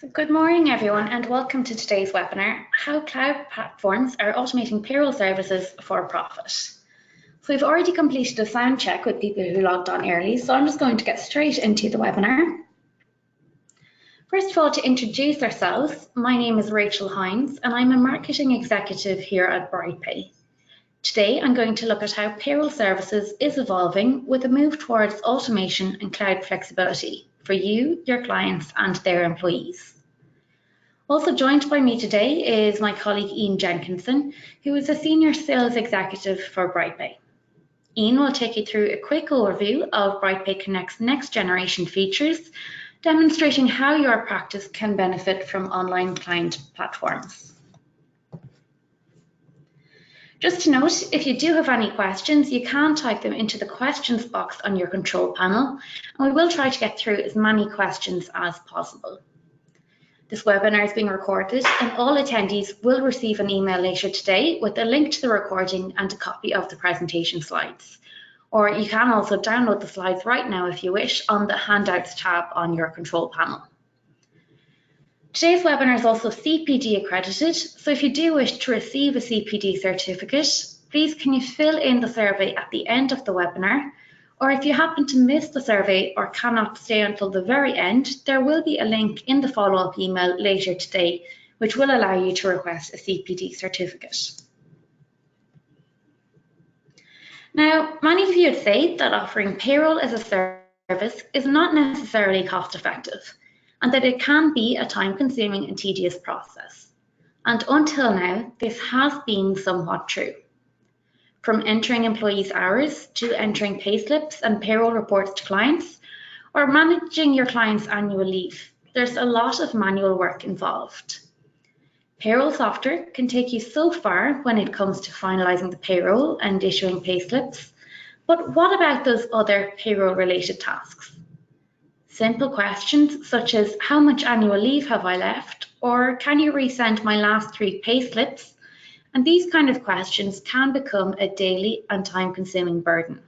So good morning, everyone, and welcome to today's webinar, How Cloud Platforms are Automating Payroll Services for Profit. So we've already completed a sound check with people who logged on early, so I'm just going to get straight into the webinar. First of all, to introduce ourselves, my name is Rachel Hines, and I'm a marketing executive here at BrightPay. Today, I'm going to look at how payroll services is evolving with a move towards automation and cloud flexibility for you, your clients, and their employees. Also joined by me today is my colleague Ian Jenkinson, who is a senior sales executive for BrightPay. Ian will take you through a quick overview of BrightPay Connect's next generation features, demonstrating how your practice can benefit from online client platforms. Just to note, if you do have any questions, you can type them into the questions box on your control panel, and we will try to get through as many questions as possible. This webinar is being recorded, and all attendees will receive an email later today with a link to the recording and a copy of the presentation slides. Or you can also download the slides right now if you wish on the Handouts tab on your control panel. Today's webinar is also CPD accredited, so if you do wish to receive a CPD certificate, please can you fill in the survey at the end of the webinar, or if you happen to miss the survey or cannot stay until the very end, there will be a link in the follow-up email later today, which will allow you to request a CPD certificate. Now, many of you would say that offering payroll as a service is not necessarily cost-effective, and that it can be a time-consuming and tedious process. And until now, this has been somewhat true. From entering employees' hours to entering payslips and payroll reports to clients, or managing your client's annual leave, there's a lot of manual work involved. Payroll software can take you so far when it comes to finalizing the payroll and issuing payslips, but what about those other payroll-related tasks? Simple questions such as, how much annual leave have I left? Or can you resend my last 3 payslips? And these kind of questions can become a daily and time-consuming burden.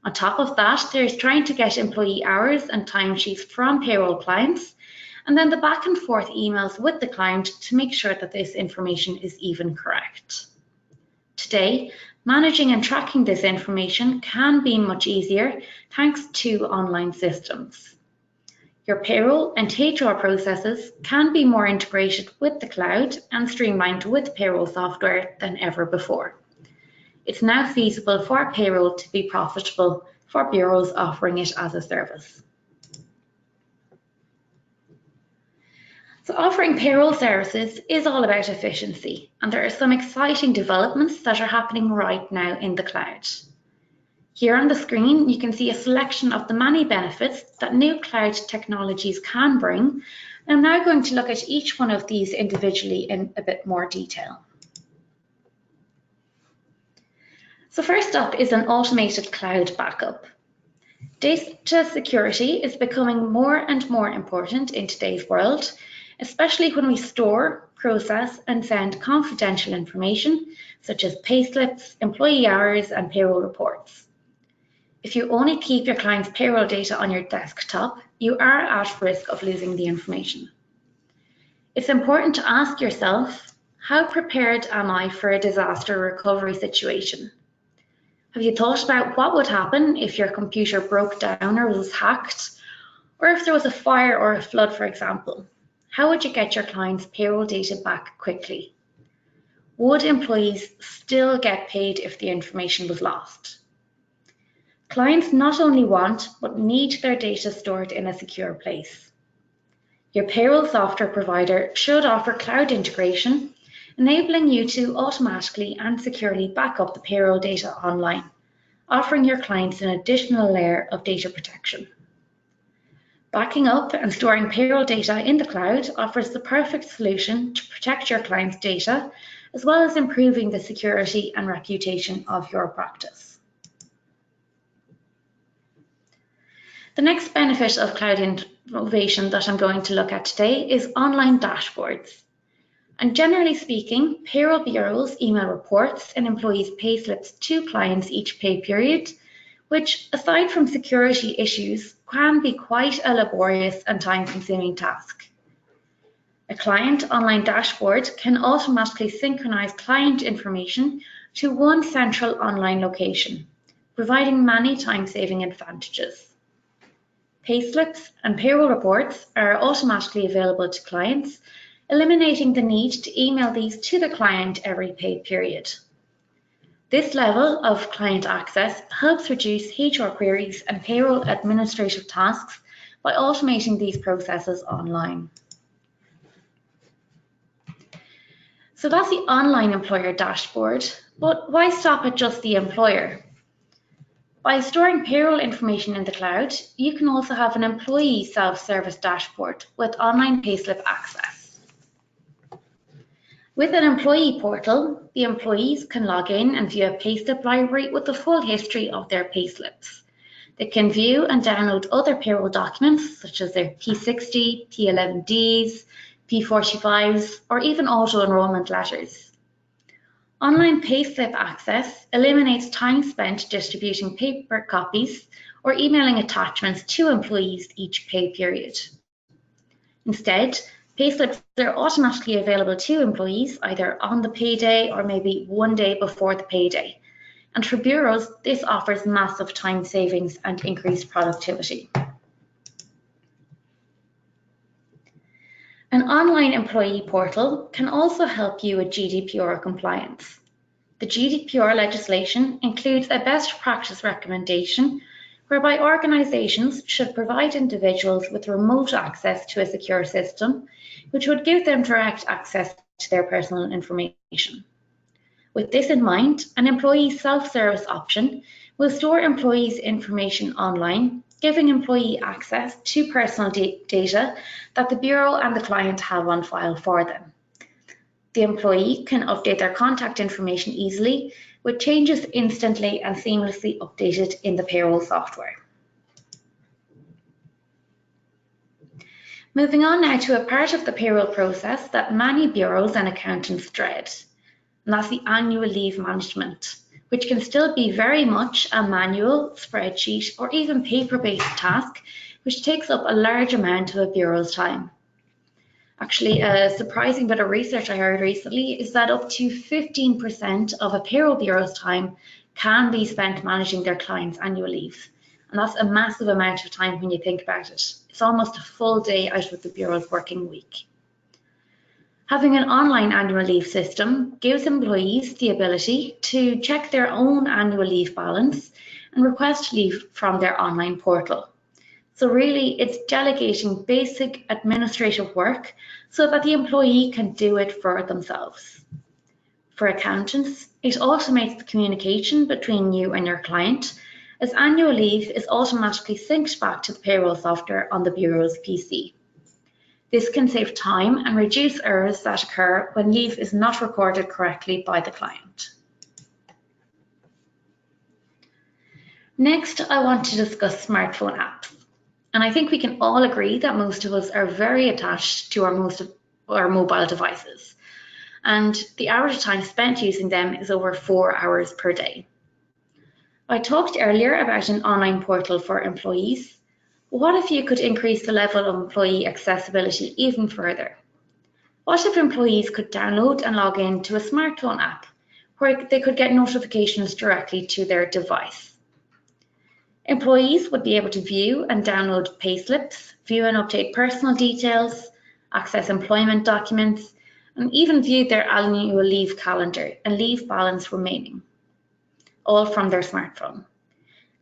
On top of that, there's trying to get employee hours and timesheets from payroll clients, and then the back and forth emails with the client to make sure that this information is even correct. Today, managing and tracking this information can be much easier thanks to online systems. Your payroll and HR processes can be more integrated with the cloud and streamlined with payroll software than ever before. It's now feasible for payroll to be profitable for bureaus offering it as a service. So offering payroll services is all about efficiency, and there are some exciting developments that are happening right now in the cloud. Here on the screen, you can see a selection of the many benefits that new cloud technologies can bring. I'm now going to look at each one of these individually in a bit more detail. So first up is an automated cloud backup. Data security is becoming more and more important in today's world, especially when we store, process, and send confidential information such as payslips, employee hours, and payroll reports. If you only keep your client's payroll data on your desktop, you are at risk of losing the information. It's important to ask yourself, how prepared am I for a disaster recovery situation? Have you thought about what would happen if your computer broke down or was hacked, or if there was a fire or a flood, for example? How would you get your client's payroll data back quickly? Would employees still get paid if the information was lost? Clients not only want, but need their data stored in a secure place. Your payroll software provider should offer cloud integration, enabling you to automatically and securely back up the payroll data online, offering your clients an additional layer of data protection. Backing up and storing payroll data in the cloud offers the perfect solution to protect your client's data, as well as improving the security and reputation of your practice. The next benefit of cloud innovation that I'm going to look at today is online dashboards. And generally speaking, payroll bureaus email reports and employees' payslips to clients each pay period, which, aside from security issues, can be quite a laborious and time-consuming task. A client online dashboard can automatically synchronize client information to one central online location, providing many time-saving advantages. Payslips and payroll reports are automatically available to clients, eliminating the need to email these to the client every pay period. This level of client access helps reduce HR queries and payroll administrative tasks by automating these processes online. So that's the online employer dashboard, but why stop at just the employer? By storing payroll information in the cloud, you can also have an employee self-service dashboard with online payslip access. With an employee portal, the employees can log in and view a payslip library with the full history of their payslips. They can view and download other payroll documents such as their P60, P11Ds, P45s, or even auto-enrollment letters. Online payslip access eliminates time spent distributing paper copies or emailing attachments to employees each pay period. Instead, payslips are automatically available to employees either on the payday or maybe one day before the payday. And for bureaus, this offers massive time savings and increased productivity. An online employee portal can also help you with GDPR compliance. The GDPR legislation includes a best practice recommendation whereby organisations should provide individuals with remote access to a secure system, which would give them direct access to their personal information. With this in mind, an employee self-service option will store employees' information online, giving employee access to personal data that the bureau and the client have on file for them. The employee can update their contact information easily, with changes instantly and seamlessly updated in the payroll software. Moving on now to a part of the payroll process that many bureaus and accountants dread, and that's the annual leave management, which can still be very much a manual, spreadsheet, or even paper-based task, which takes up a large amount of a bureau's time. Actually, a surprising bit of research I heard recently is that up to 15% of a payroll bureau's time can be spent managing their clients' annual leave. And that's a massive amount of time when you think about it. It's almost a full day out of the bureau's working week. Having an online annual leave system gives employees the ability to check their own annual leave balance and request leave from their online portal. So really, it's delegating basic administrative work so that the employee can do it for themselves. For accountants, it automates the communication between you and your client, as annual leave is automatically synced back to the payroll software on the bureau's PC. This can save time and reduce errors that occur when leave is not recorded correctly by the client. Next, I want to discuss smartphone apps. And I think we can all agree that most of us are very attached to our mobile devices. And the average time spent using them is over 4 hours per day. I talked earlier about an online portal for employees. What if you could increase the level of employee accessibility even further? What if employees could download and log in to a smartphone app where they could get notifications directly to their device? Employees would be able to view and download payslips, view and update personal details, access employment documents, and even view their annual leave calendar and leave balance remaining, all from their smartphone.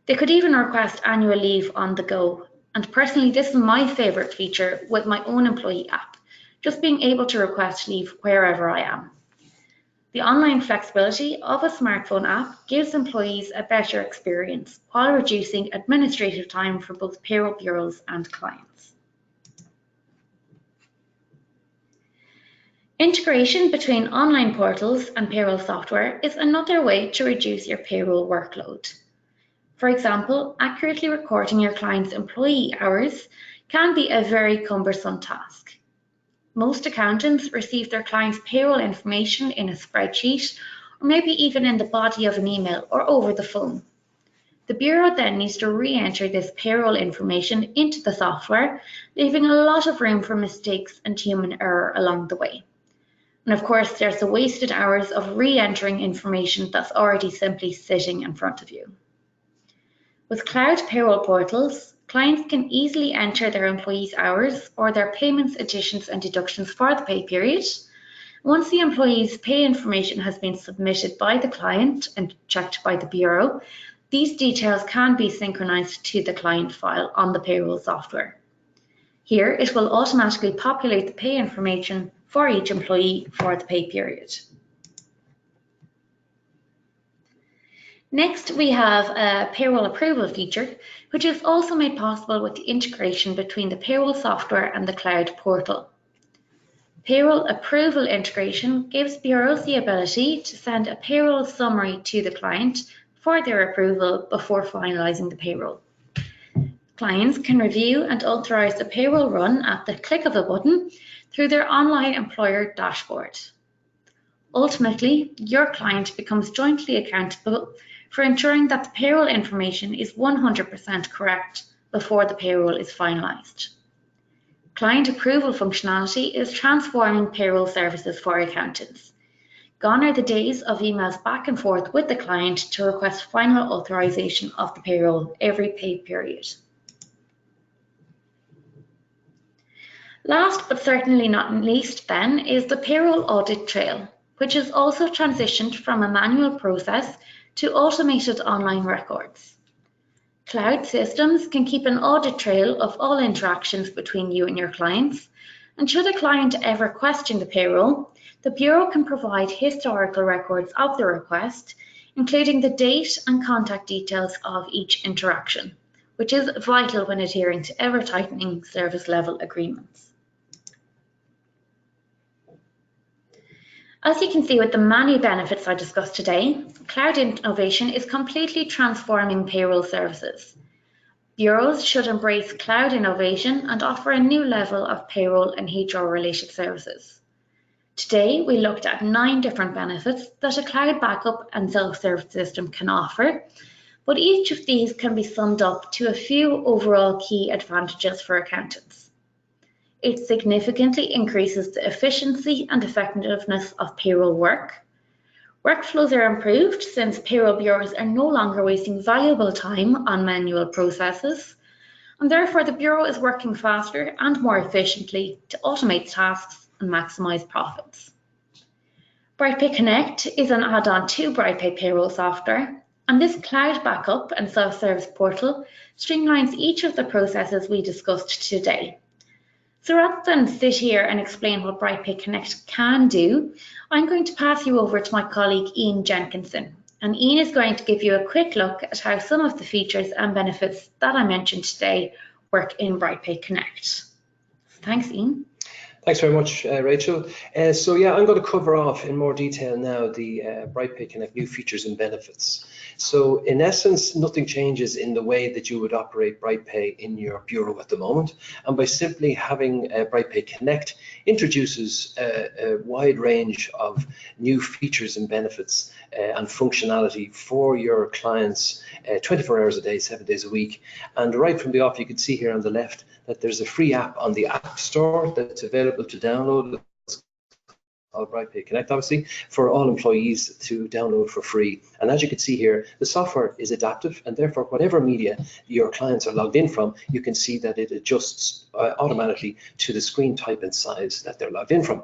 They could even request annual leave on the go. And personally, this is my favorite feature with my own employee app, just being able to request leave wherever I am. The online flexibility of a smartphone app gives employees a better experience while reducing administrative time for both payroll bureaus and clients. Integration between online portals and payroll software is another way to reduce your payroll workload. For example, accurately recording your client's employee hours can be a very cumbersome task. Most accountants receive their clients' payroll information in a spreadsheet or maybe even in the body of an email or over the phone. The Bureau then needs to re-enter this payroll information into the software, leaving a lot of room for mistakes and human error along the way. And of course, there's the wasted hours of re-entering information that's already simply sitting in front of you. With cloud payroll portals, clients can easily enter their employees' hours or their payments, additions and deductions for the pay period. Once the employee's pay information has been submitted by the client and checked by the Bureau, these details can be synchronized to the client file on the payroll software. Here, it will automatically populate the pay information for each employee for the pay period. Next, we have a payroll approval feature, which is also made possible with the integration between the payroll software and the cloud portal. Payroll approval integration gives bureaus the ability to send a payroll summary to the client for their approval before finalizing the payroll. Clients can review and authorize the payroll run at the click of a button through their online employer dashboard. Ultimately, your client becomes jointly accountable for ensuring that the payroll information is 100% correct before the payroll is finalized. Client approval functionality is transforming payroll services for accountants. Gone are the days of emails back and forth with the client to request final authorization of the payroll every pay period. Last but certainly not least then is the payroll audit trail, which is also transitioned from a manual process to automated online records. Cloud systems can keep an audit trail of all interactions between you and your clients, and should a client ever question the payroll, the Bureau can provide historical records of the request, including the date and contact details of each interaction, which is vital when adhering to ever-tightening service level agreements. As you can see with the many benefits I discussed today, cloud innovation is completely transforming payroll services. Bureaus should embrace cloud innovation and offer a new level of payroll and HR-related services. Today, we looked at 9 different benefits that a cloud backup and self-service system can offer, but each of these can be summed up to a few overall key advantages for accountants. It significantly increases the efficiency and effectiveness of payroll work. Workflows are improved since payroll bureaus are no longer wasting valuable time on manual processes, and therefore the Bureau is working faster and more efficiently to automate tasks and maximise profits. BrightPay Connect is an add-on to BrightPay payroll software, and this cloud backup and self-service portal streamlines each of the processes we discussed today. So rather than sit here and explain what BrightPay Connect can do, I'm going to pass you over to my colleague Ian Jenkinson. And Ian is going to give you a quick look at how some of the features and benefits that I mentioned today work in BrightPay Connect. Thanks, Ian. Thanks very much, Rachel. So yeah, I'm going to cover off in more detail now the BrightPay Connect new features and benefits. So in essence, nothing changes in the way that you would operate BrightPay in your bureau at the moment. And by simply having BrightPay Connect introduces a wide range of new features and benefits and functionality for your clients 24 hours a day, 7 days a week. And right from the off, you can see here on the left that there's a free app on the App Store that's available to download. Called BrightPay Connect, obviously, for all employees to download for free. And as you can see here, the software is adaptive, and therefore whatever media your clients are logged in from, you can see that it adjusts automatically to the screen type and size that they're logged in from.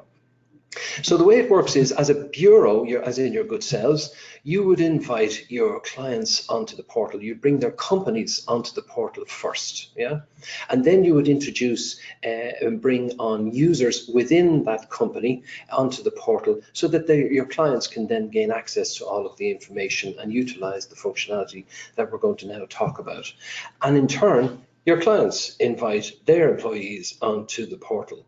So the way it works is, as a bureau, as in your good selves, you would invite your clients onto the portal. You'd bring their companies onto the portal first, yeah? And then you would introduce and bring on users within that company onto the portal so that your clients can then gain access to all of the information and utilize the functionality that we're going to now talk about. And in turn, your clients invite their employees onto the portal.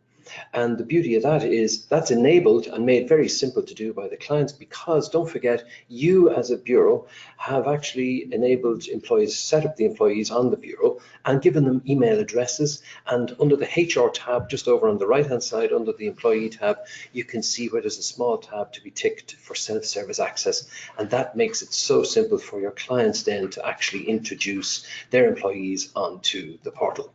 And the beauty of that is that's enabled and made very simple to do by the clients, because don't forget, you as a bureau have actually enabled employees, set up the employees on the bureau and given them email addresses. And under the HR tab, just over on the right hand side under the employee tab, you can see where there's a small tab to be ticked for self-service access. And that makes it so simple for your clients then to actually introduce their employees onto the portal.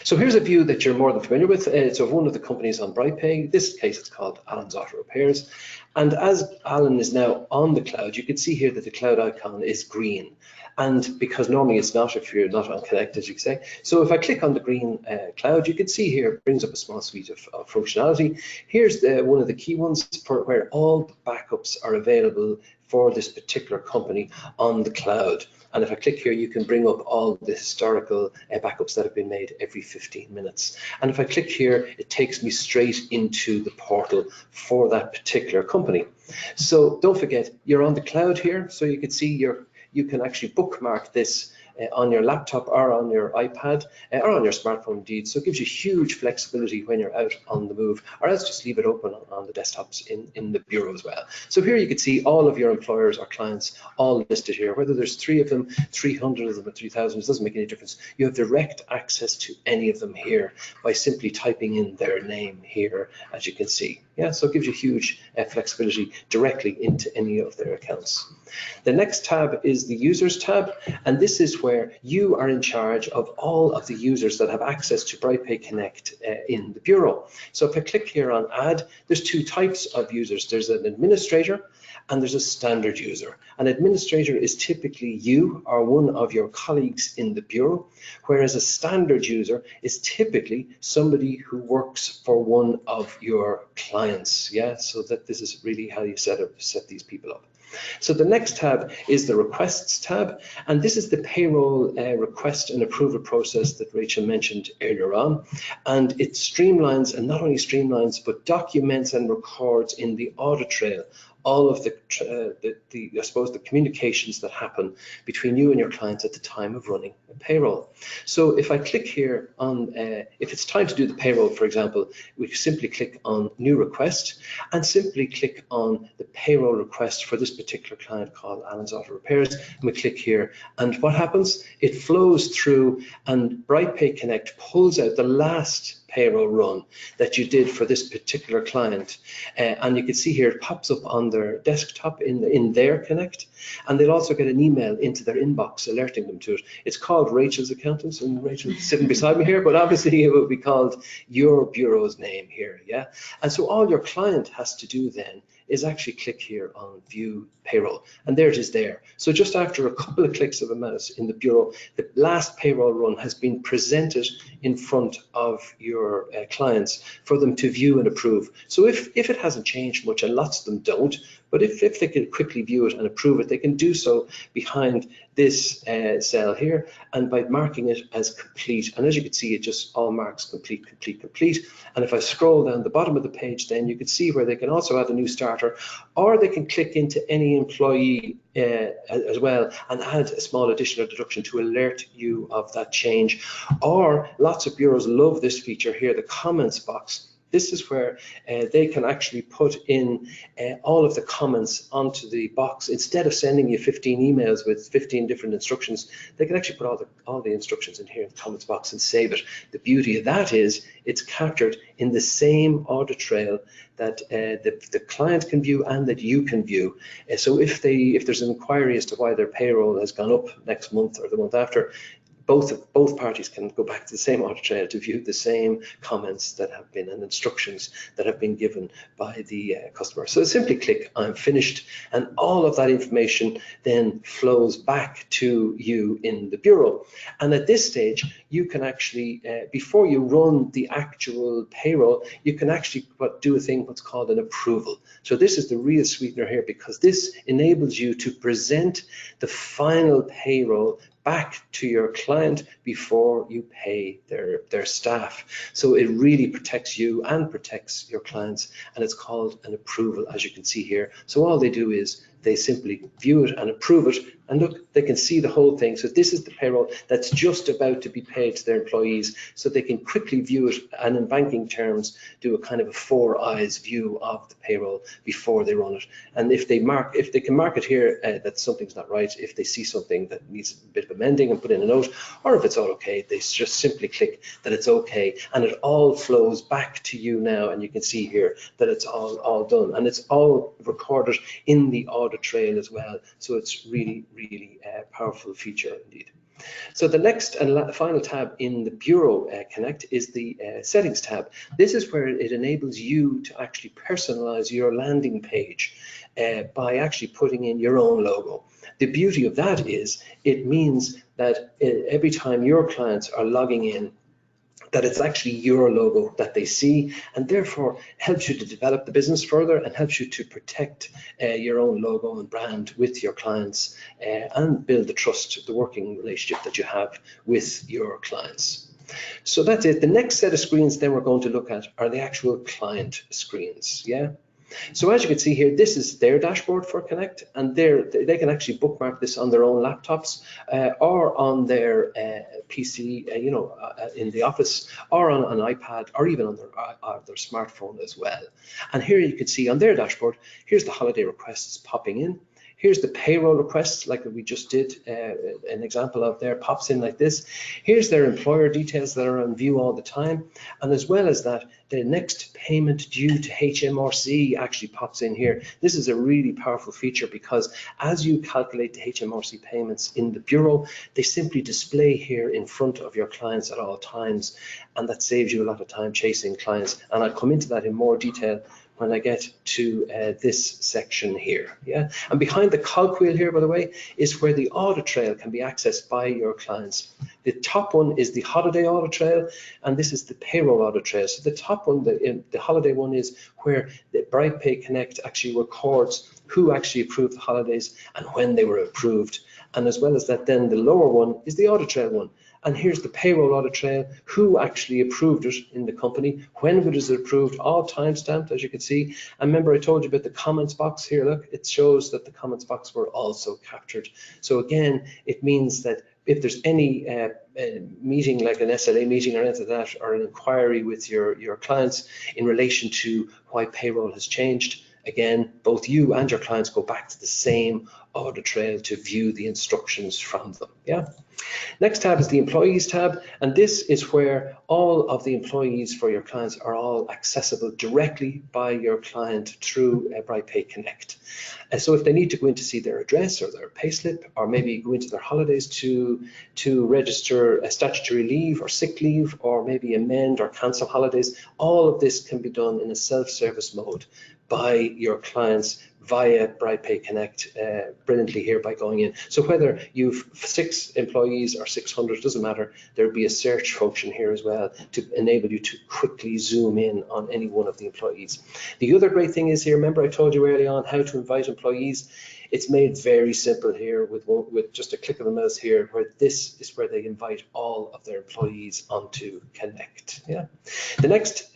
So here's a view that you're more than familiar with. It's of one of the companies on BrightPay. In this case, it's called Alan's Auto Repairs. And as Alan is now on the cloud, you can see here that the cloud icon is green. And because normally it's not if you're not on Connect, as you say. So if I click on the green cloud, you can see here it brings up a small suite of functionality. Here's one of the key ones for where all the backups are available for this particular company on the cloud. And if I click here, you can bring up all the historical backups that have been made every 15 minutes. And if I click here, it takes me straight into the portal for that particular company. So don't forget, you're on the cloud here, so you can see you can actually bookmark this on your laptop or on your iPad or on your smartphone indeed. So it gives you huge flexibility when you're out on the move, or else just leave it open on the desktops in the bureau as well. So here you can see all of your employers or clients all listed here, whether there's 3 of them, 300 of them, or 3,000, it doesn't make any difference. You have direct access to any of them here by simply typing in their name here, as you can see. Yeah, so it gives you huge flexibility directly into any of their accounts. The next tab is the users tab, and this is where you are in charge of all of the users that have access to BrightPay Connect in the bureau. So if I click here on add, there's 2 types of users. There's an administrator and there's a standard user. An administrator is typically you or one of your colleagues in the bureau, whereas a standard user is typically somebody who works for one of your clients. Yeah, so that this is really how you set these people up. So the next tab is the requests tab, and this is the payroll request and approval process that Rachel mentioned earlier on. And it streamlines, and not only streamlines, but documents and records in the audit trail all of I suppose the communications that happen between you and your clients at the time of running a payroll. So if I click here on, if it's time to do the payroll, for example, we simply click on new request and simply click on the payroll request for this particular client called Alan's Auto Repairs, and we click here, and what happens? It flows through, and BrightPay Connect pulls out the last payroll run that you did for this particular client, and you can see here it pops up on their desktop in their Connect, and they'll also get an email into their inbox alerting them to it. It's called Rachel's Accountants, and Rachel's sitting beside me here, but obviously it will be called your bureau's name here. Yeah, and so all your client has to do then is actually click here on view payroll, and there it is there. So just after a couple of clicks of a mouse in the bureau, the last payroll run has been presented in front of your clients for them to view and approve. So if it hasn't changed much, and lots of them don't, but if they can quickly view it and approve it, they can do so behind this cell here, and by marking it as complete. And as you can see, it just all marks complete, complete, complete. And if I scroll down the bottom of the page, then you can see where they can also add a new starter, or they can click into any employee as well and add a small additional deduction to alert you of that change. Or lots of bureaus love this feature here, the comments box. This is where they can actually put in all of the comments onto the box. Instead of sending you 15 emails with 15 different instructions, they can actually put all the instructions in here in the comments box and save it. The beauty of that is it's captured in the same audit trail that the client can view and that you can view. So if there's an inquiry as to why their payroll has gone up next month or the month after, both parties can go back to the same audit trail to view the same comments that have been and instructions that have been given by the customer. So simply click I'm finished, and all of that information then flows back to you in the bureau. And at this stage, you can actually, before you run the actual payroll, you can actually do a thing what's called an approval. So this is the real sweetener here, because this enables you to present the final payroll back to your client before you pay their staff. So it really protects you and protects your clients, and it's called an approval, as you can see here. So all they do is they simply view it and approve it, and look, they can see the whole thing. So this is the payroll that's just about to be paid to their employees, so they can quickly view it, and in banking terms do a kind of a 4 eyes view of the payroll before they run it. And if they can mark it here that something's not right, if they see something that needs a bit of amending and put in a note, or if it's all okay, they just simply click that it's okay, and it all flows back to you now, and you can see here that it's all done, and it's all recorded in the audit trail as well. So it's really powerful feature indeed. So the next and final tab in the Bureau Connect is the Settings tab. This is where it enables you to actually personalize your landing page by actually putting in your own logo. The beauty of that is it means that every time your clients are logging in, that it's actually your logo that they see, and therefore helps you to develop the business further and helps you to protect your own logo and brand with your clients and build the trust, the working relationship that you have with your clients. So that's it. The next set of screens then we're going to look at are the actual client screens. Yeah. So as you can see here, this is their dashboard for Connect, and they can actually bookmark this on their own laptops or on their PC, in the office, or on an iPad, or even on their smartphone as well. And here you can see on their dashboard, here's the holiday requests popping in. Here's the payroll requests, like we just did, an example of there pops in like this. Here's their employer details that are on view all the time. And as well as that, the next payment due to HMRC actually pops in here. This is a really powerful feature because as you calculate the HMRC payments in the Bureau, they simply display here in front of your clients at all times. And that saves you a lot of time chasing clients. And I'll come into that in more detail when I get to this section here. Yeah, and behind the cog wheel here, by the way, is where the audit trail can be accessed by your clients. The top one is the holiday audit trail, and this is the payroll audit trail. So the top one, the holiday one, is where the BrightPay Connect actually records who actually approved the holidays and when they were approved. And as well as that, then the lower one is the audit trail one. And here's the payroll audit trail, who actually approved it in the company, when was it approved, all time stamped, as you can see. And remember I told you about the comments box here, look, it shows that the comments box were also captured. So again, it means that if there's any meeting, like an SLA meeting or anything like that, or an inquiry with your clients in relation to why payroll has changed, again, both you and your clients go back to the same audit trail to view the instructions from them. Yeah. Next tab is the employees tab, and this is where all of the employees for your clients are all accessible directly by your client through BrightPay Connect. And so if they need to go in to see their address or their payslip, or maybe go into their holidays to register a statutory leave or sick leave, or maybe amend or cancel holidays, all of this can be done in a self-service mode by your clients via BrightPay Connect brilliantly here by going in. So whether you've 6 employees or 600, doesn't matter, there'll be a search function here as well to enable you to quickly zoom in on any one of the employees. The other great thing is here, remember I told you early on how to invite employees. It's made very simple here with just a click of the mouse here, where this is where they invite all of their employees onto Connect. Yeah. The next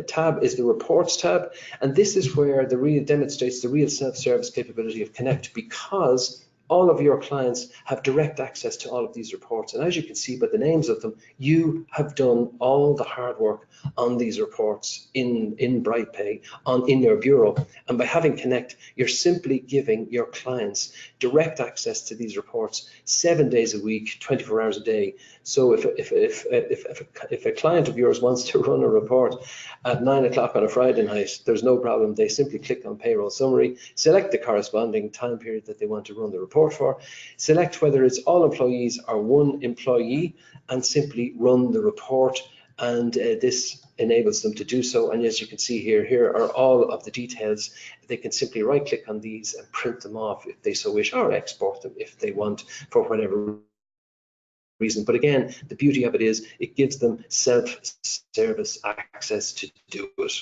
tab is the reports tab, and this is where demonstrates the real self-service capability of Connect, because all of your clients have direct access to all of these reports. And as you can see by the names of them, you have done all the hard work on these reports in BrightPay, in your bureau. And by having Connect, you're simply giving your clients direct access to these reports 7 days a week, 24 hours a day. So if a client of yours wants to run a report at 9 o'clock on a Friday night, there's no problem. They simply click on payroll summary, select the corresponding time period that they want to run the report for, select whether it's all employees or one employee, and simply run the report. And this enables them to do so. And as you can see here are all of the details. They can simply right click on these and print them off if they so wish, or export them if they want for whatever reason. But again, the beauty of it is it gives them self-service access to do it.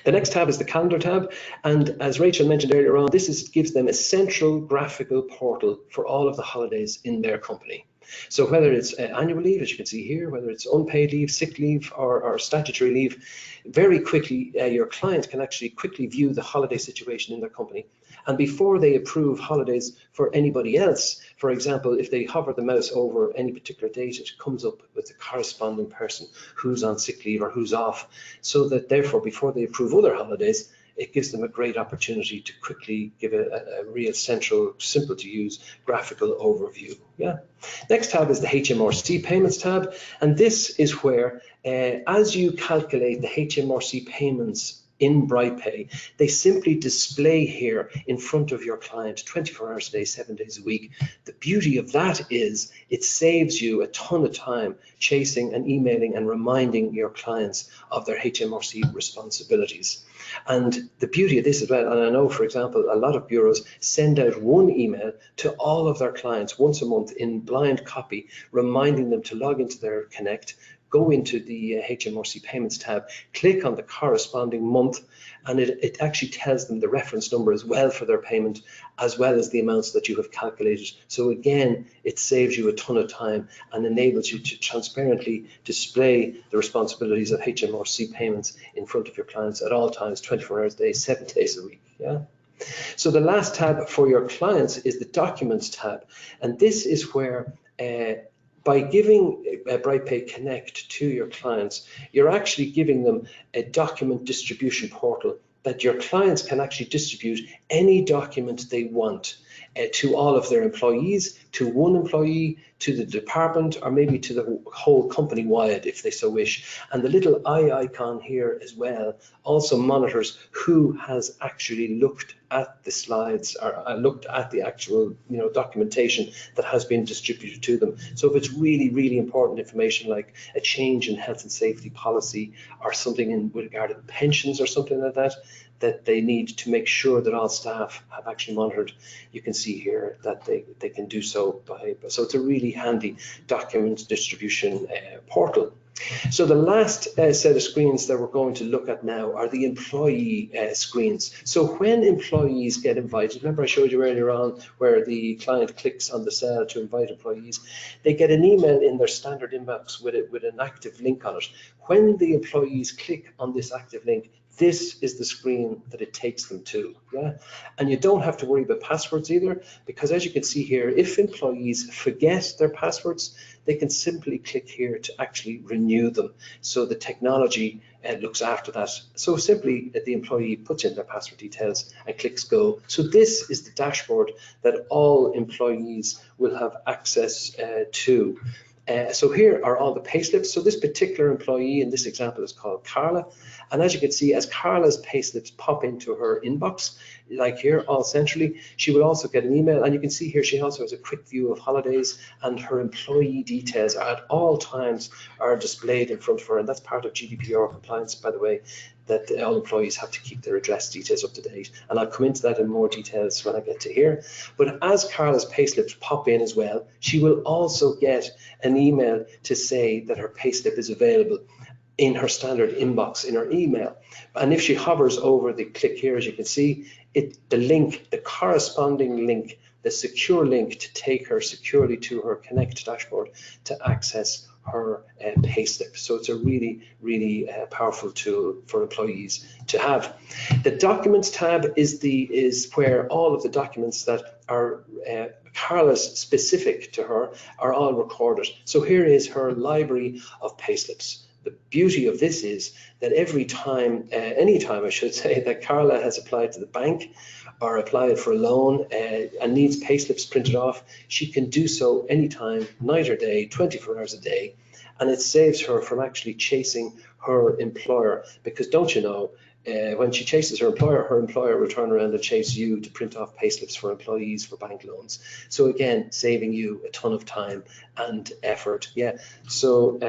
The next tab is the calendar tab, and as Rachel mentioned earlier on, this gives them a central graphical portal for all of the holidays in their company. So whether it's annual leave, as you can see here, whether it's unpaid leave, sick leave, or statutory leave, very quickly, your client can actually quickly view the holiday situation in their company. And before they approve holidays for anybody else, for example, if they hover the mouse over any particular date, it comes up with the corresponding person who's on sick leave or who's off, so that therefore, before they approve other holidays, it gives them a great opportunity to quickly give a real central, simple to use graphical overview. Yeah. Next tab is the HMRC payments tab, and this is where, as you calculate the HMRC payments in BrightPay, they simply display here in front of your client 24 hours a day, 7 days a week. The beauty of that is it saves you a ton of time chasing and emailing and reminding your clients of their HMRC responsibilities. And the beauty of this as well, and I know, for example, a lot of bureaus send out one email to all of their clients once a month in blind copy, reminding them to log into their Connect, go into the HMRC payments tab, click on the corresponding month, and it actually tells them the reference number as well for their payment, as well as the amounts that you have calculated. So again, it saves you a ton of time and enables you to transparently display the responsibilities of HMRC payments in front of your clients at all times, 24 hours a day, 7 days a week. Yeah. So the last tab for your clients is the Documents tab, and this is where by giving BrightPay Connect to your clients, you're actually giving them a document distribution portal that your clients can actually distribute any document they want to all of their employees, to one employee, to the department, or maybe to the whole company wide if they so wish. And the little eye icon here as well also monitors who has actually looked at the slides or looked at the actual documentation that has been distributed to them. So if it's really, really important information like a change in health and safety policy or something with regard to pensions or something like that, that they need to make sure that all staff have actually monitored, you can see here that they can do so so it's a really handy document distribution portal. So the last set of screens that we're going to look at now are the employee screens. So when employees get invited, remember I showed you earlier on where the client clicks on the cell to invite employees, they get an email in their standard inbox with an active link on it. When the employees click on this active link, this is the screen that it takes them to. Yeah, and you don't have to worry about passwords either, because as you can see here, if employees forget their passwords, they can simply click here to actually renew them. So the technology looks after that. So simply the employee puts in their password details and clicks go. So this is the dashboard that all employees will have access to. So here are all the payslips. So this particular employee in this example is called Carla. And as you can see, as Carla's payslips pop into her inbox, like here, all centrally, she will also get an email. And you can see here, she also has a quick view of holidays, and her employee details at all times are displayed in front of her. And that's part of GDPR compliance, by the way, that all employees have to keep their address details up to date. And I'll come into that in more details when I get to here. But as Carla's payslips pop in as well, she will also get an email to say that her payslip is available in her standard inbox in her email. And if she hovers over the click here, as you can see, the link, the corresponding link, the secure link to take her securely to her Connect dashboard to access her payslip. So it's a really, really powerful tool for employees to have. The Documents tab is where all of the documents that are Carla's specific to her are all recorded. So here is her library of payslips. The beauty of this is that every time, anytime I should say, that Carla has applied to the bank or applied for a loan and needs payslips printed off, she can do so anytime, night or day, 24 hours a day. And it saves her from actually chasing her employer, because don't you know, when she chases her employer will turn around and chase you to print off payslips for employees for bank loans. So again, saving you a ton of time and effort. Yeah. So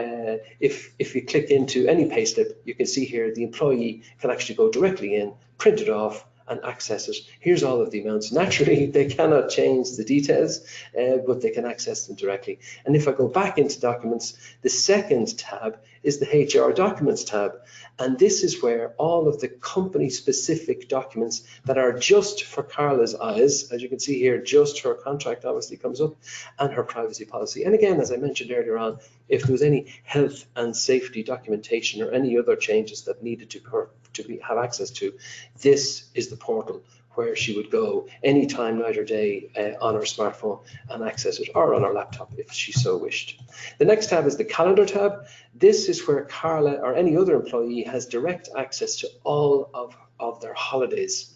if you click into any payslip, you can see here the employee can actually go directly in, print it off, and access it. Here's all of the amounts. Naturally, they cannot change the details, but they can access them directly. And if I go back into documents, the second tab is the HR documents tab. And this is where all of the company specific documents that are just for Carla's eyes, as you can see here, just her contract obviously comes up, and her privacy policy. And again, as I mentioned earlier on, if there was any health and safety documentation or any other changes that needed to have access to, this is the portal where she would go anytime, night or day, on her smartphone and access it, or on her laptop if she so wished. The next tab is the calendar tab. This is where Carla or any other employee has direct access to all of their holidays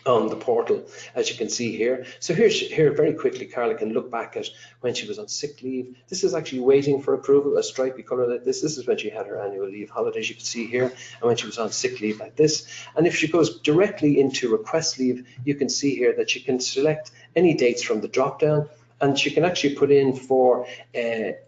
on the portal, as you can see here. So here very quickly, Carla can look back at when she was on sick leave. This is actually waiting for approval, a stripy color like this. This is when she had her annual leave holidays, you can see here, and when she was on sick leave like this. And if she goes directly into request leave, you can see here that she can select any dates from the drop down, and she can actually put in for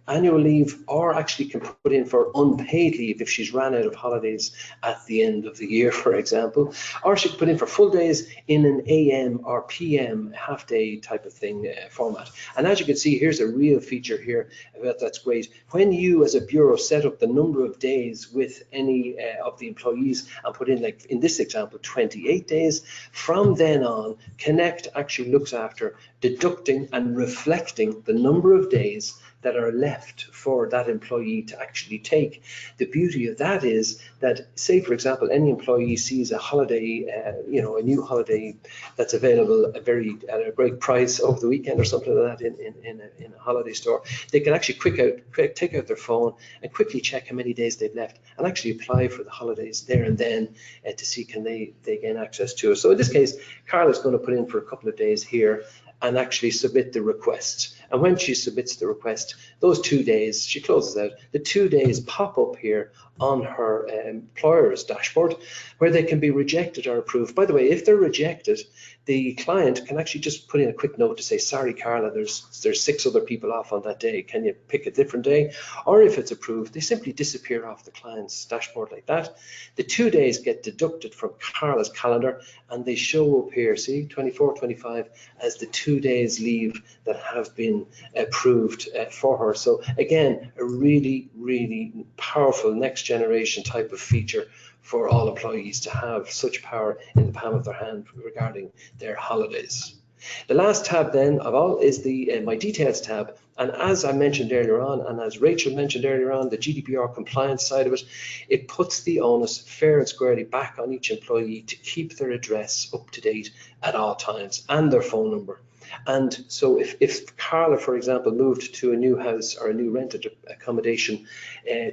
annual leave, or actually can put in for unpaid leave if she's ran out of holidays at the end of the year, for example. Or she can put in for full days in an AM or PM half day type of thing format. And as you can see, here's a real feature here that's great. When you as a bureau set up the number of days with any of the employees and put in, like in this example, 28 days, from then on, Connect actually looks after deducting and reflecting the number of days that are left for that employee to actually take. The beauty of that is that, say for example, any employee sees a holiday, a new holiday that's available at a great price over the weekend or something like that in a holiday store, they can actually take out their phone and quickly check how many days they've left and actually apply for the holidays there and then to see can they gain access to it. So in this case, Carla's going to put in for a couple of days here and actually submit the request. And when she submits the request, those 2 days, she closes out, the 2 days pop up here on her employer's dashboard where they can be rejected or approved. By the way, if they're rejected, the client can actually just put in a quick note to say, sorry, Carla, there's 6 other people off on that day. Can you pick a different day? Or if it's approved, they simply disappear off the client's dashboard like that. The 2 days get deducted from Carla's calendar and they show up here, see, 24, 25 as the 2 days leave that have been approved for her. So again, a really, really powerful next generation type of feature for all employees to have such power in the palm of their hand regarding their holidays. The last tab then of all is the My Details tab. And as I mentioned earlier on, and as Rachel mentioned earlier on, the GDPR compliance side of it, it puts the onus fair and squarely back on each employee to keep their address up to date at all times and their phone number. And so if Carla, for example, moved to a new house or a new rented accommodation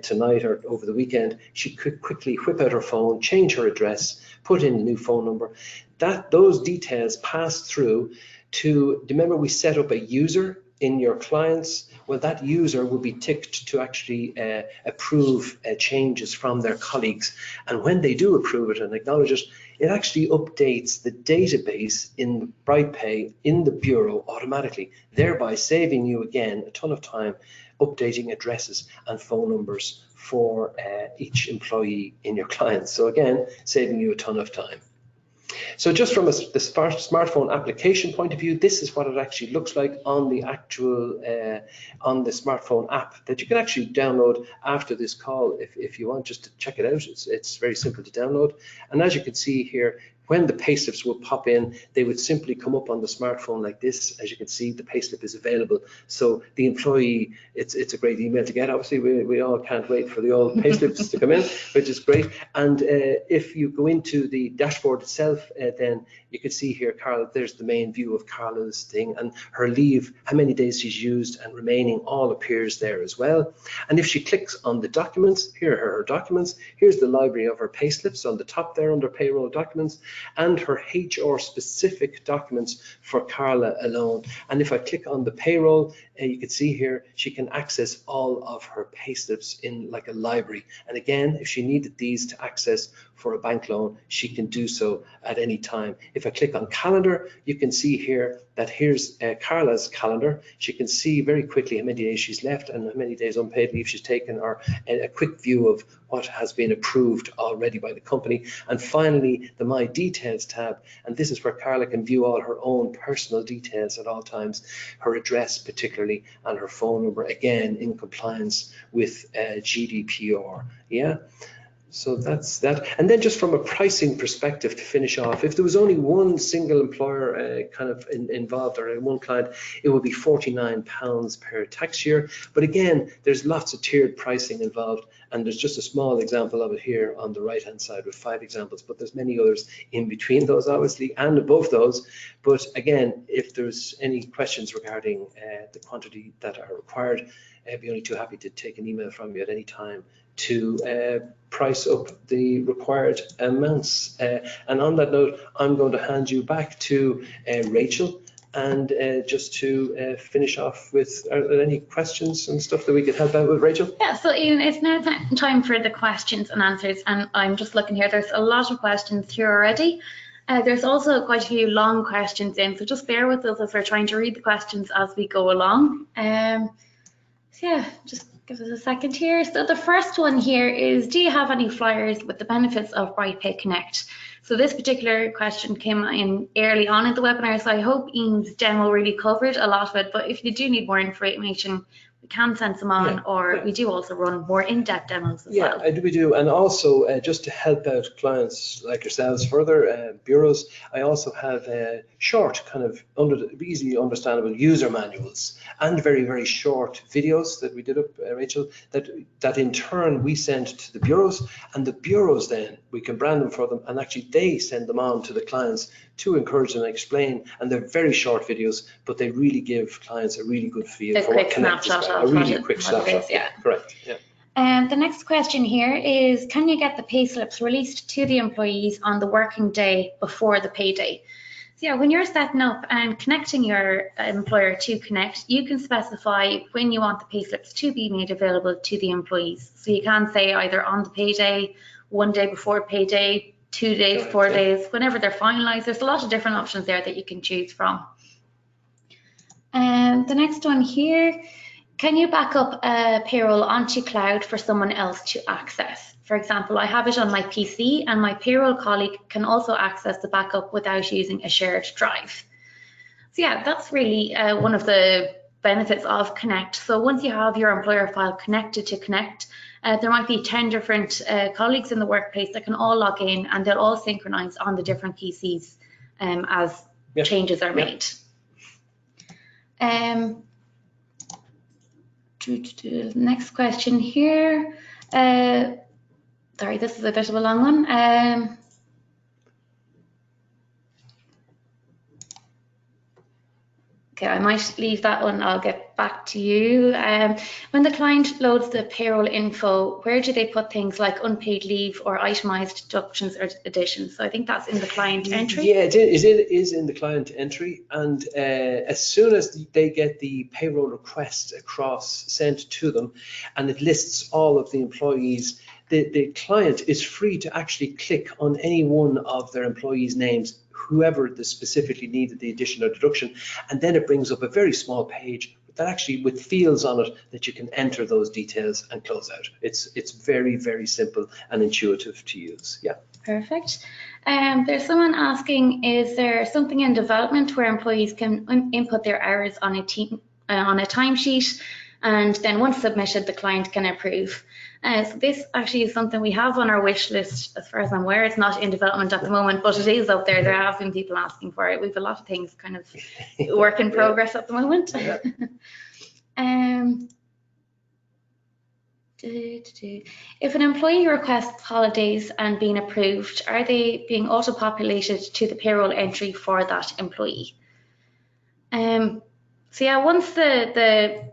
tonight or over the weekend, she could quickly whip out her phone, change her address, put in a new phone number. Those details pass through to, remember we set up a user in your clients? Well, that user will be ticked to actually approve changes from their colleagues. And when they do approve it and acknowledge it, it actually updates the database in BrightPay in the bureau automatically, thereby saving you again a ton of time updating addresses and phone numbers for each employee in your clients. So again, saving you a ton of time. So just from the smartphone application point of view, this is what it actually looks like on the actual on the smartphone app that you can actually download after this call if you want just to check it out. It's very simple to download. And as you can see here, when the payslips will pop in, they would simply come up on the smartphone like this. As you can see, the payslip is available. So the employee, it's a great email to get. Obviously, we all can't wait for the old payslips to come in, which is great. And if you go into the dashboard itself, then you can see here, Carla, there's the main view of Carla's thing, and her leave, how many days she's used and remaining, all appears there as well. And if she clicks on the documents, here are her documents. Here's the library of her payslips on the top there under payroll documents, and her HR specific documents for Carla alone. And if I click on the payroll, you can see here she can access all of her payslips in like a library. And again, if she needed these to access for a bank loan, she can do so at any time. If I click on calendar, you can see here that here's Carla's calendar. She can see very quickly how many days she's left and how many days unpaid leave she's taken, or a quick view of what has been approved already by the company. And finally, the My Details tab, and this is where Carla can view all her own personal details at all times, her address particularly, and her phone number, again in compliance with GDPR. Yeah. So that's that. And then just from a pricing perspective to finish off, if there was only one single employer involved, or one client, it would be £49 per tax year. But again, there's lots of tiered pricing involved, and there's just a small example of it here on the right hand side with 5 examples, but there's many others in between those obviously and above those. But again, if there's any questions regarding the quantity that are required, I'd be only too happy to take an email from you at any time to price up the required amounts. And on that note, I'm going to hand you back to Rachel, and just to finish off with, are there any questions and stuff that we could help out with, Rachel? Yeah, so Ian, it's now time for the questions and answers, and I'm just looking here, there's a lot of questions here already. There's also quite a few long questions in, so just bear with us as we're trying to read the questions as we go along. So yeah, just give us a second here. So the first one here is, do you have any flyers with the benefits of BrightPay Connect? So this particular question came in early on in the webinar, so I hope Ian's demo really covered a lot of it, but if you do need more information, we can send some on, we do also run more in-depth demos as well. Yeah, we do. And also, just to help out clients like yourselves further, bureaus, I also have short, kind of easily understandable user manuals and very, very short videos that we did up, Rachel, that in turn we send to the bureaus, and the bureaus then, we can brand them for them, and actually they send them on to the clients to encourage them and explain. And they're very short videos, but they really give clients a really good feel for what Connect is about. A really quick snapshot. Yeah. Correct. Yeah. The next question here is, can you get the payslips released to the employees on the working day before the payday? So yeah, when you're setting up and connecting your employer to Connect, you can specify when you want the payslips to be made available to the employees. So you can say either on the payday, 1 day before payday, 2 days, 4 days, whenever they're finalized. There's a lot of different options there that you can choose from. And the next one here, can you back up payroll onto cloud for someone else to access? For example, I have it on my PC and my payroll colleague can also access the backup without using a shared drive. So yeah, that's really one of the benefits of Connect. So once you have your employer file connected to Connect, there might be 10 different colleagues in the workplace that can all log in, and they'll all synchronize on the different PCs as changes are made. Next question here. Sorry, this is a bit of a long one. Okay, I might leave that one. I'll get back to you. When the client loads the payroll info, where do they put things like unpaid leave or itemized deductions or additions? So I think that's in the client entry. Yeah, it is in the client entry. And as soon as they get the payroll request across sent to them, and it lists all of the employees, the client is free to actually click on any one of their employees' names, whoever specifically needed the addition or deduction, and then it brings up a very small page that actually with fields on it that you can enter those details and close out. It's very, very simple and intuitive to use. Yeah. Perfect. There's someone asking, is there something in development where employees can input their hours on a timesheet, and then once submitted, the client can approve? So this actually is something we have on our wish list. As far as I'm aware, it's not in development at the moment, but it is up there. There have been people asking for it. We have a lot of things kind of work in progress at the moment. Yeah. If an employee requests holidays and being approved, are they being auto-populated to the payroll entry for that employee? So yeah, once the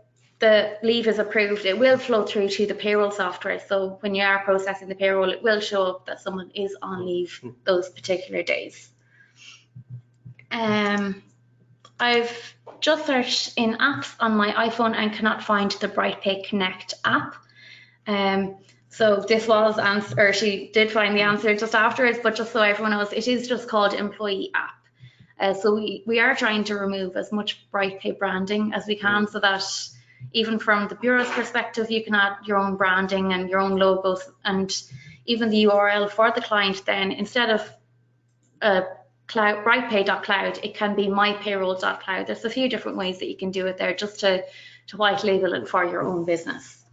leave is approved, it will flow through to the payroll software. So when you are processing the payroll, it will show up that someone is on leave those particular days. I've just searched in apps on my iPhone and cannot find the BrightPay Connect app. So this was answer, or she did find the answer just afterwards, but just so everyone knows, it is just called Employee App. So we are trying to remove as much BrightPay branding as we can, so that even from the bureau's perspective, you can add your own branding and your own logos, and even the URL for the client then, instead of BrightPay.cloud, it can be mypayroll.cloud. There's a few different ways that you can do it there, just to white label it for your own business.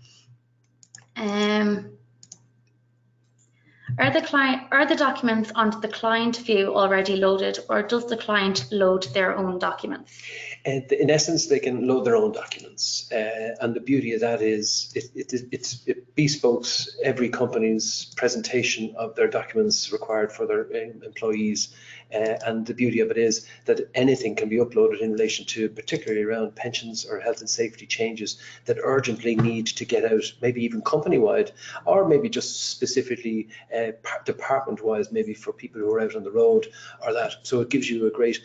Are the documents onto the client view already loaded, or does the client load their own documents? In essence, they can load their own documents, and the beauty of that is it bespokes every company's presentation of their documents required for their employees. And the beauty of it is that anything can be uploaded in relation to, particularly around pensions or health and safety changes that urgently need to get out, maybe even company-wide, or maybe just specifically department-wise, maybe for people who are out on the road or that. So it gives you a great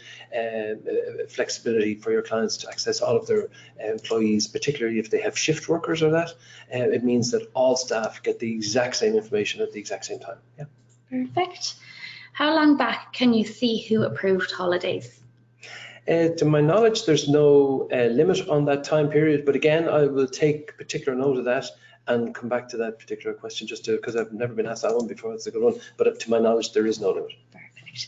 flexibility for your clients to access all of their employees, particularly if they have shift workers or that. It means that all staff get the exact same information at the exact same time. Yeah. Perfect. How long back can you see who approved holidays? To my knowledge, there's no limit on that time period, but again, I will take particular note of that and come back to that particular question, just because I've never been asked that one before. It's a good one, but to my knowledge, there is no limit. Perfect.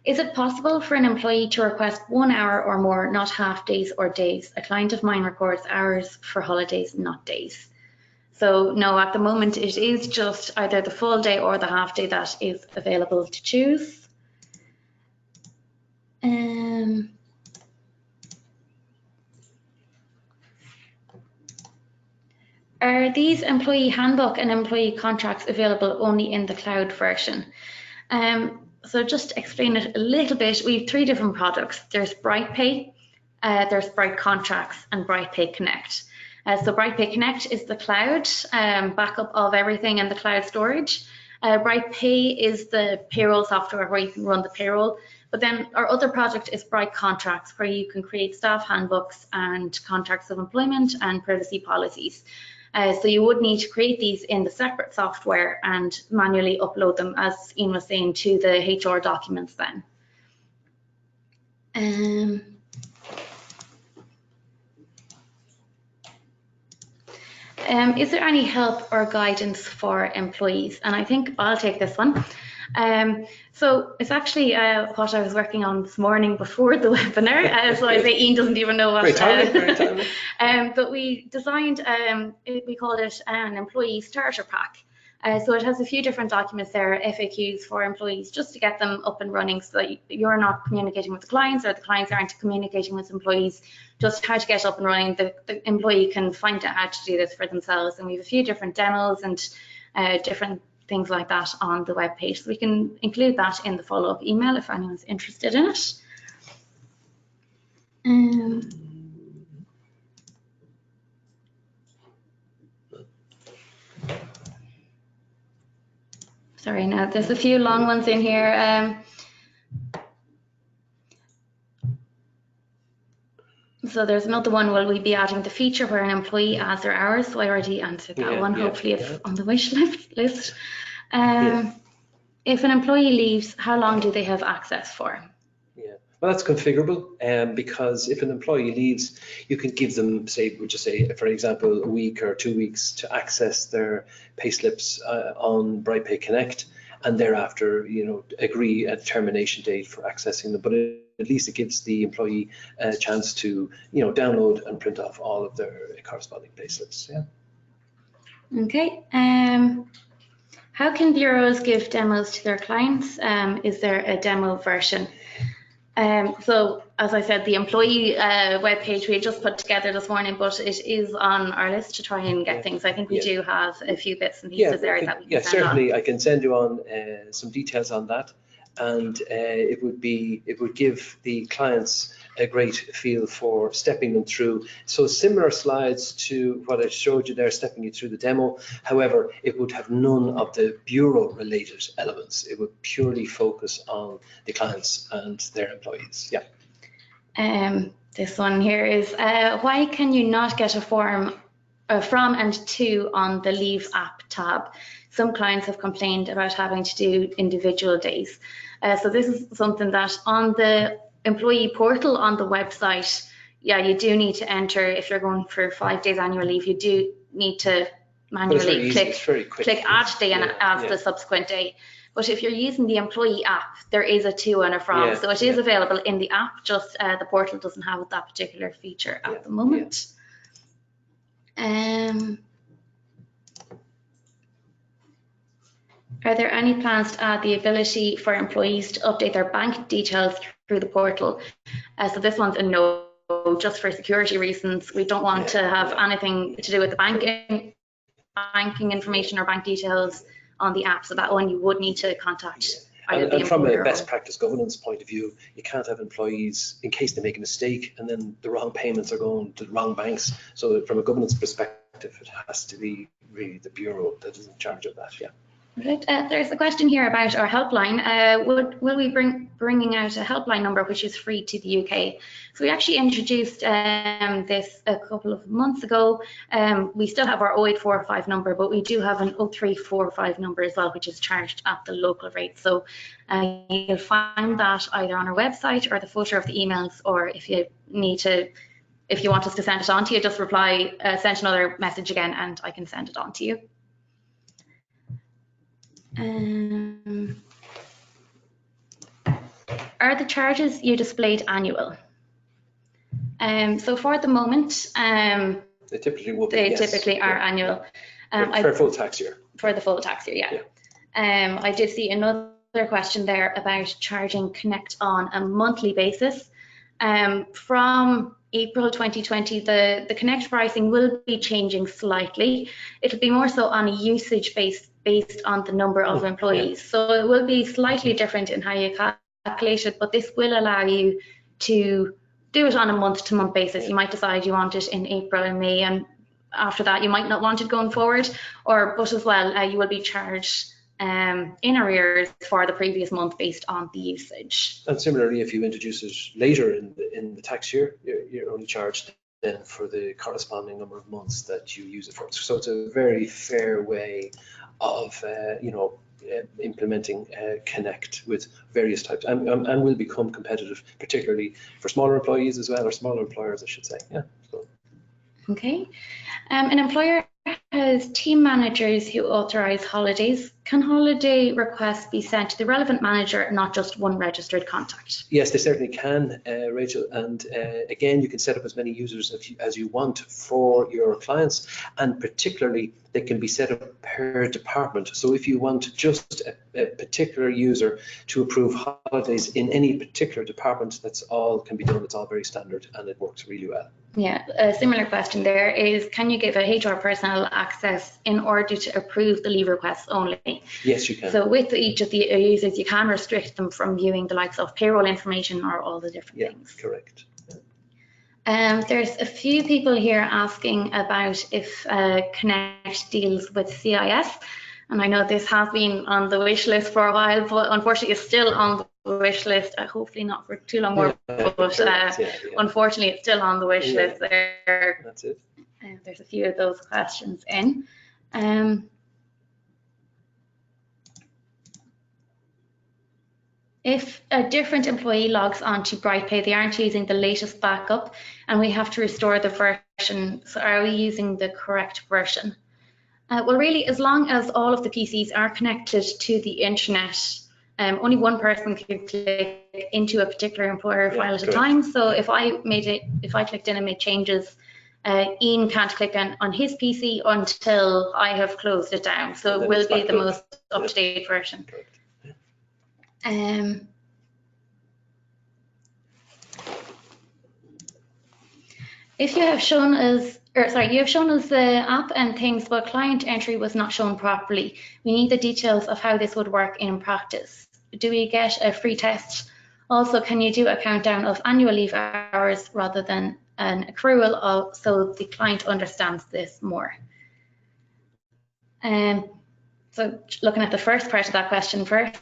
Is it possible for an employee to request 1 hour or more, not half days or days? A client of mine records hours for holidays, not days. So no, at the moment it is just either the full day or the half day that is available to choose. Are these employee handbook and employee contracts available only in the cloud version? So just to explain it a little bit, we have 3 different products. There's BrightPay, there's Bright Contracts, and BrightPay Connect. So BrightPay Connect is the cloud backup of everything in the cloud storage. BrightPay is the payroll software where you can run the payroll. But then our other project is Bright Contracts, where you can create staff handbooks and contracts of employment and privacy policies. So you would need to create these in the separate software and manually upload them, as Ian was saying, to the HR documents then. Is there any help or guidance for employees? And I think I'll take this one. So it's actually what I was working on this morning before the webinar. So I say Ian doesn't even know what. Very timely. But we designed, we called it an employee starter pack. So it has a few different documents there, FAQs for employees, just to get them up and running so that you're not communicating with the clients or the clients aren't communicating with employees, just how to get up and running. The employee can find out how to do this for themselves. And we have a few different demos and different things like that on the web page. So we can include that in the follow-up email if anyone's interested in it. Sorry, now there's a few long ones in here. So there's another one, will we be adding the feature where an employee adds their hours? So I already answered that one, hopefully it's on the wish list. If an employee leaves, how long do they have access for? Well, that's configurable, because if an employee leaves, you can give them, say, we'll just say, for example, a week or 2 weeks to access their payslips on BrightPay Connect, and thereafter, agree a termination date for accessing them. But at least it gives the employee a chance to, download and print off all of their corresponding payslips. Yeah. Okay. How can bureaus give demos to their clients? Is there a demo version? So as I said, the employee webpage we just put together this morning, but it is on our list to try and get things. I think we do have a few bits and pieces there that we can send certainly on. I can send you on some details on that, and it would give the clients a great feel for stepping them through. So similar slides to what I showed you there, stepping you through the demo. However, it would have none of the bureau related elements. It would purely focus on the clients and their employees. Yeah. This one here is, why can you not get a form from and to on the Leave app tab? Some clients have complained about having to do individual days. So this is something that on the employee portal on the website, you do need to enter. If you're going for 5 days annual leave, you do need to manually click add day and add the subsequent day. But if you're using the employee app, there is a to and a from. Yeah, So it is available in the app, just the portal doesn't have that particular feature at the moment. Are there any plans to add the ability for employees to update their bank details through the portal? So this one's a no, just for security reasons. We don't want to have anything to do with the banking information or bank details on the app. So that one you would need to contact. And from a best practice governance point of view, you can't have employees, in case they make a mistake and then the wrong payments are going to the wrong banks. So from a governance perspective, it has to be really the bureau that is in charge of that. Right. There's a question here about our helpline. Will we bringing out a helpline number which is free to the UK? So we actually introduced this a couple of months ago. We still have our 0845 number, but we do have an 0345 number as well, which is charged at the local rate. So you'll find that either on our website or the footer of the emails, or if you want us to send it on to you, just reply, send another message again, and I can send it on to you. Are the charges you displayed annual? So for the moment, they typically will be. They typically are annual. For a full tax year. For the full tax year, yeah. I did see another question there about charging Connect on a monthly basis. From April 2020, the Connect pricing will be changing slightly. It'll be more so on a usage based on the number of employees. So it will be slightly different in how you calculate it, but this will allow you to do it on a month-to-month basis. You might decide you want it in April and May, and after that you might not want it going forward, but as well you will be charged in arrears for the previous month based on the usage. And similarly, if you introduce it later in the tax year, you're only charged then for the corresponding number of months that you use it for. So it's a very fair way of implementing Connect with various types, and will become competitive, particularly for smaller employees as well, or smaller employers, I should say. Okay. An employer has team managers who authorize holidays. Can holiday requests be sent to the relevant manager, not just one registered contact? Yes, they certainly can, Rachel. And again, you can set up as many users as you want for your clients, and particularly they can be set up per department. So if you want just a particular user to approve holidays in any particular department, that's all can be done. It's all very standard and it works really well. Yeah, a similar question there is, can you give a HR personnel access in order to approve the leave requests only? Yes, you can. So with each of the users, you can restrict them from viewing the likes of payroll information or all the different things. Correct. There's a few people here asking about if Connect deals with CIS. And I know this has been on the wish list for a while, but unfortunately it's still on the wish list. Hopefully not for too long more, but unfortunately it's still on the wish list there. That's it. There's a few of those questions in. If a different employee logs on to BrightPay, they aren't using the latest backup and we have to restore the version. So are we using the correct version? Well, really, as long as all of the PCs are connected to the internet, only one person can click into a particular employer file at a time. So if I clicked in and made changes, Ian can't click on his PC until I have closed it down. So it will be the most up-to-date version. If you have shown us, you have shown us the app and things, but client entry was not shown properly. We need the details of how this would work in practice. Do we get a free test? Also, can you do a countdown of annual leave hours rather than an accrual so the client understands this more? So looking at the first part of that question first,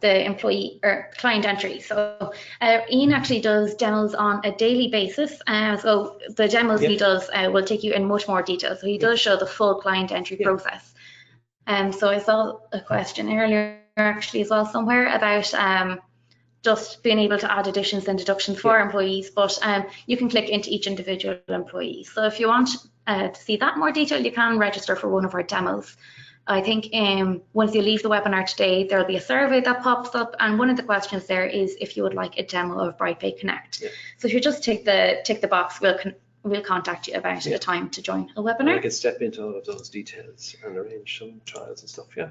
the employee or client entry. So Ian actually does demos on a daily basis. So the demos he does will take you in much more detail. So he does show the full client entry process. So I saw a question earlier actually as well somewhere about just being able to add additions and deductions for employees, but you can click into each individual employee. So if you want to see that more detail, you can register for one of our demos. I think once you leave the webinar today, there'll be a survey that pops up, and one of the questions there is if you would like a demo of BrightPay Connect. Yeah. So if you just tick the box, we'll contact you about a time to join a webinar. And I can step into all of those details and arrange some trials and stuff. Yeah.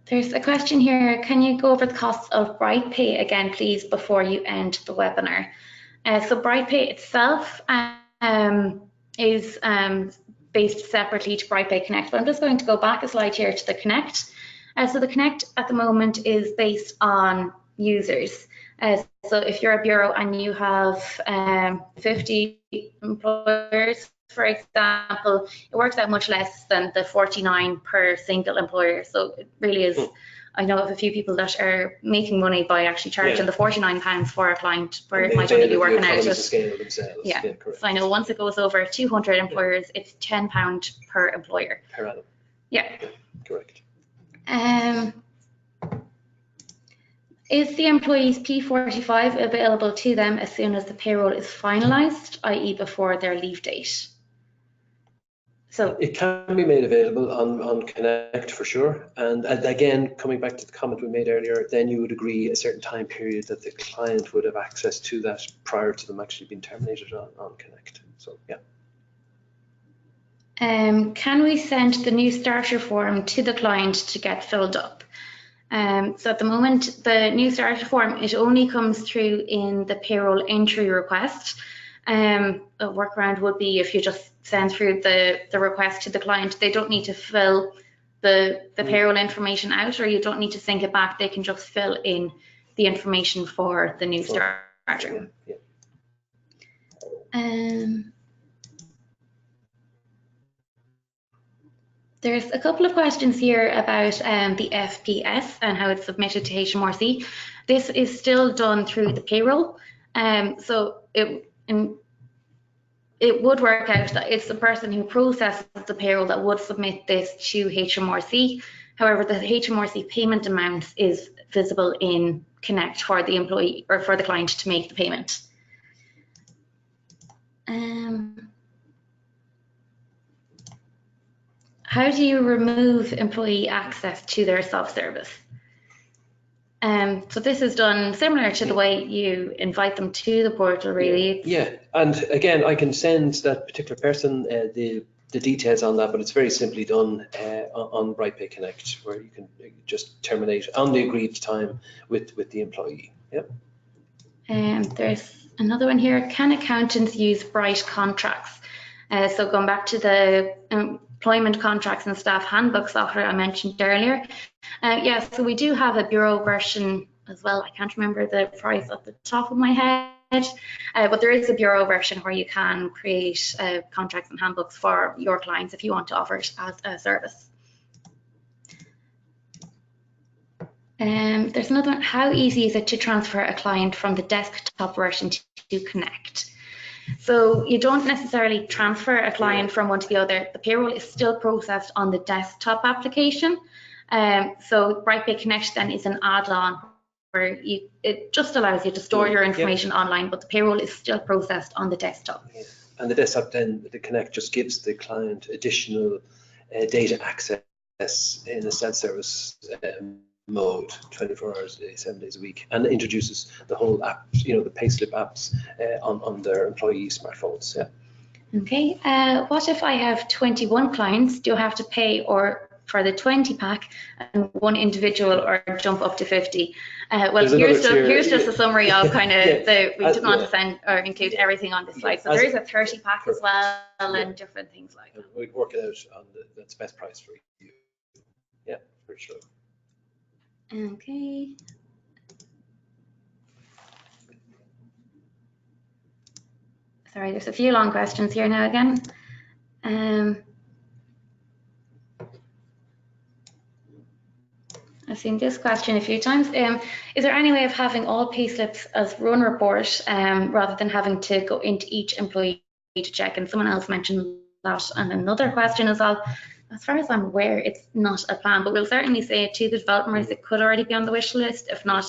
There's a question here. Can you go over the costs of BrightPay again, please, before you end the webinar? So BrightPay itself is based separately to BrightPay Connect, but I'm just going to go back a slide here to the Connect. So the Connect at the moment is based on users. So if you're a bureau and you have 50 employers, for example, it works out much less than the 49 per single employer. So it really is, I know of a few people that are making money by actually charging the £49 for a client where it might only be working out just, yeah. So I know once it goes over 200 employers, it's £10 per employer. Per annum. Yeah. Correct. Is the employee's P45 available to them as soon as the payroll is finalised, i.e. before their leave date? So it can be made available on Connect for sure. And again, coming back to the comment we made earlier, then you would agree a certain time period that the client would have access to that prior to them actually being terminated on Connect. So yeah. Can we send the new starter form to the client to get filled up? So at the moment, the new starter form, it only comes through in the payroll entry request. A workaround would be if you just send through the request to the client. They don't need to fill the payroll information out, or you don't need to sync it back. They can just fill in the information for the new starter. There's a couple of questions here about the FPS and how it's submitted to HMRC. This is still done through the payroll. So it would work out that it's the person who processes the payroll that would submit this to HMRC. However, the HMRC payment amount is visible in Connect for the employee or for the client to make the payment. How do you remove employee access to their self-service? So this is done similar to the way you invite them to the portal, really. Yeah, and again, I can send that particular person the details on that, but it's very simply done on BrightPay Connect, where you can just terminate on the agreed time with the employee. Yep. There's another one here. Can accountants use Bright contracts? So going back to the employment contracts and staff handbook software I mentioned earlier. Yes, so we do have a bureau version as well. I can't remember the price off the top of my head, but there is a bureau version where you can create contracts and handbooks for your clients if you want to offer it as a service. There's another one. How easy is it to transfer a client from the desktop version to Connect? So you don't necessarily transfer a client from one to the other. The payroll is still processed on the desktop application. So BrightPay Connect then is an add-on where it just allows you to store your information online, but the payroll is still processed on the desktop. Yeah. And the desktop then, the Connect just gives the client additional data access in a self-service mode, 24 hours a day, 7 days a week, and introduces the whole app, the payslip apps on their employee smartphones. Yeah. Okay. What if I have 21 clients? Do I have to pay for the 20 pack and one individual, or jump up to 50? Well, here's just a summary of kind of we didn't want to send or include everything on this slide. So there is a 30 pack as well, and different things like that. We'd work it out on that's best price for you. Yeah, for sure. Okay. Sorry, there's a few long questions here now again. I've seen this question a few times. Is there any way of having all payslips as run report rather than having to go into each employee to check? And someone else mentioned that. And another question as well. As far as I'm aware, it's not a plan, but we'll certainly say it to the developers. It could already be on the wish list. If not,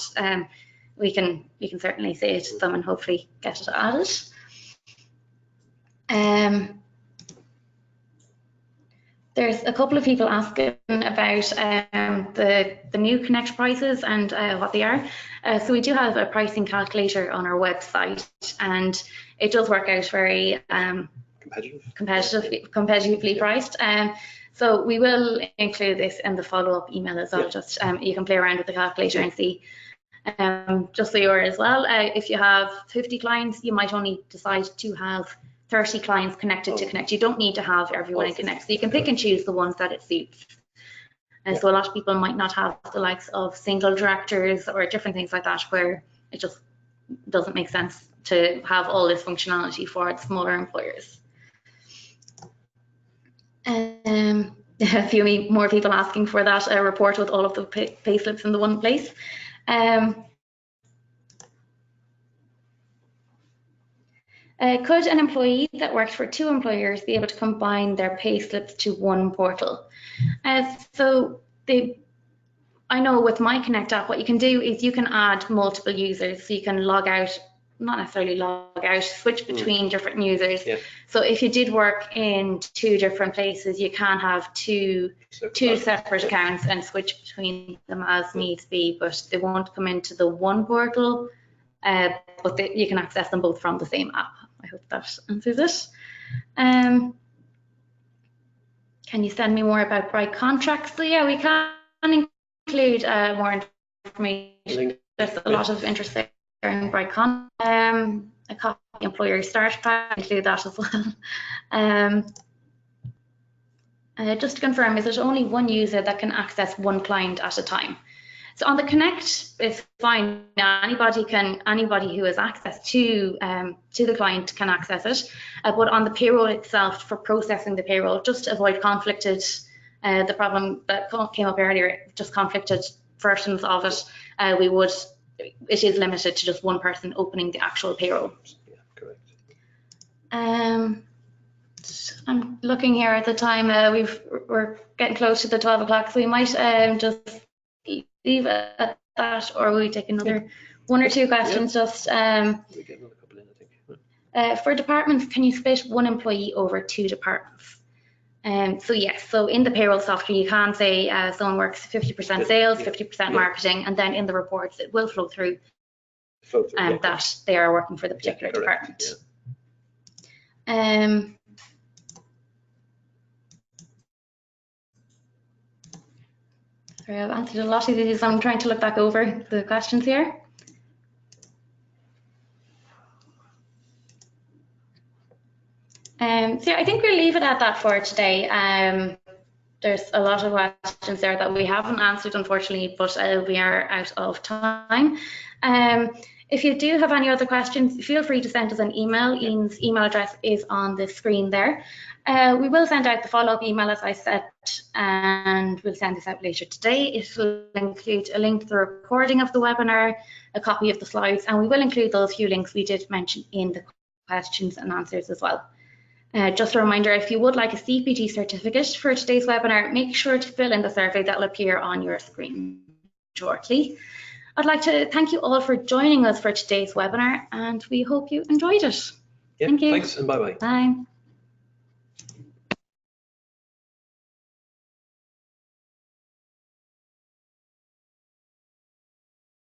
we can certainly say it to them and hopefully get it added. There's a couple of people asking about the new Connect prices and what they are. So we do have a pricing calculator on our website, and it does work out very competitively priced. So we will include this in the follow-up email as well. Just you can play around with the calculator and see. Just so you're as well, if you have 50 clients, you might only decide to have 30 clients connected to Connect. You don't need to have everyone in Connect, so you can pick and choose the ones that it suits. And so a lot of people might not have the likes of single directors or different things like that, where it just doesn't make sense to have all this functionality for smaller employers. A few more people asking for that report with all of the pay slips in the one place. Could an employee that worked for 2 employers be able to combine their pay slips to one portal? I know with My Connect app, what you can do is you can add multiple users. So you can log out, not necessarily log out, switch between different users. So if you did work in 2 different places, you can have two separate accounts and switch between them as needs be, but they won't come into the one portal, but you can access them both from the same app. I hope that answers it. Can you send me more about Bright contracts? So yeah, we can include more information. There's a lot of interest there in Bright contracts. A copy employer start pack, include that as well. Just to confirm, is it only one user that can access one client at a time? So on the Connect, it's fine. Anybody who has access to the client can access it. But on the payroll itself, for processing the payroll, just to avoid conflicted, the problem that came up earlier, just conflicted versions of it, it is limited to just one person opening the actual payroll. Yeah, correct. I'm looking here at the time. We're getting close to the 12 o'clock, so we might just leave it at that, or we take another 1 or 2 questions. Just we get another couple in, I think. For departments, can you split one employee over 2 departments? So yes, so in the payroll software, you can say someone works 50% sales, 50% marketing, and then in the reports, it will flow through that they are working for the particular department. Sorry, I've answered a lot of these. I'm trying to look back over the questions here. So I think we'll leave it at that for today. There's a lot of questions there that we haven't answered, unfortunately, but we are out of time. If you do have any other questions, feel free to send us an email. Ian's email address is on the screen there. We will send out the follow-up email, as I said, and we'll send this out later today. It will include a link to the recording of the webinar, a copy of the slides, and we will include those few links we did mention in the questions and answers as well. Just a reminder, if you would like a CPD certificate for today's webinar, make sure to fill in the survey that will appear on your screen shortly. I'd like to thank you all for joining us for today's webinar, and we hope you enjoyed it. Thank you. Thanks, and bye-bye. Bye.